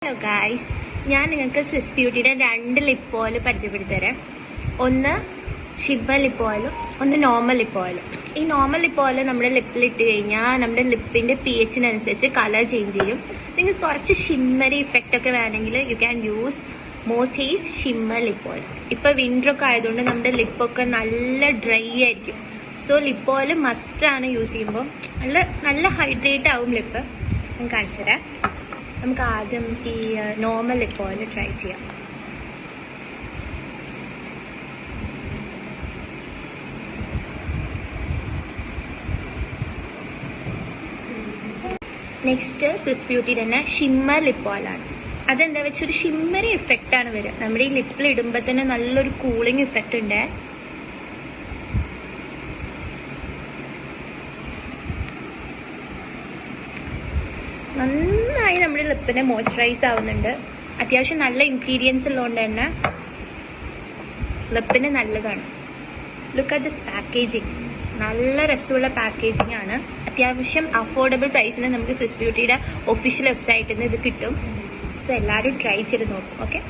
Hello guys, ഞാൻ നിങ്ങൾക്ക് Swiss ബ്യൂട്ടിയുടെ 2 lip oil പരിചയപ്പെടുത്തി തരാം. ഒന്ന് ഷിമ്മർ ലിപ്പ് ഓയിലും ഒന്ന് നോർമൽ ലിപ്പ് ഓയിലും. ഈ നോർമൽ ലിപ്പ് ഓയിൽ നമ്മുടെ ലിപ്പിലിട്ട് കഴിഞ്ഞാൽ നമ്മുടെ ലിപ്പിൻ്റെ pH-നനുസരിച്ച് കളർ ചേഞ്ച് ചെയ്യും. നിങ്ങൾക്ക് കുറച്ച് ഷിമ്മറി ഇഫക്റ്റ് ഒക്കെ വേണമെങ്കിൽ you can use Moses shimmer lip oil. ഇപ്പോൾ വിൻ്ററൊക്കെ ആയതുകൊണ്ട് നമ്മുടെ ലിപ്പൊക്കെ നല്ല ഡ്രൈ ആയിരിക്കും. സോ ലിപ്പ് ഓയിൽ മസ്റ്റാണ് യൂസ് ചെയ്യുമ്പോൾ. നല്ല ഹൈഡ്രേറ്റ് ആവും ലിപ്പ്. ഞാൻ കാണിച്ചു തരാം. നമുക്ക് ആദ്യം ഈ നോർമൽ ലിപ്പ് ഓയിൽ ട്രൈ ചെയ്യാം. നെക്സ്റ്റ് സ്വിസ് ബ്യൂട്ടി തന്നെ ഷിമ്മർ ലിപ്പ് ഓയിലാണ്. അതെന്താ വെച്ചൊരു ഷിമ്മറി ഇഫക്റ്റാണ് വരിക. നമ്മുടെ ഈ ലിപ്പിൽ ഇടുമ്പോൾ തന്നെ നല്ലൊരു കൂളിംഗ് ഇഫക്റ്റ് ഉണ്ട്. നന്നായി നമ്മുടെ ലിപ്പിനെ മോയ്സ്ചറൈസ് ആവുന്നുണ്ട്. അത്യാവശ്യം നല്ല ഇൻഗ്രീഡിയൻസ് ഉള്ളതുകൊണ്ട് തന്നെ ലിപ്പിന് നല്ലതാണ്. Look at this packaging. നല്ല രസമുള്ള പാക്കേജിങ് ആണ്. അത്യാവശ്യം അഫോർഡബിൾ പ്രൈസിന് നമുക്ക് സ്വിസ് ബ്യൂട്ടിയുടെ ഒഫീഷ്യൽ വെബ്സൈറ്റിൽ നിന്ന് ഇത് കിട്ടും. സോ എല്ലാവരും ട്രൈ ചെയ്ത് നോക്കും. ഓക്കെ.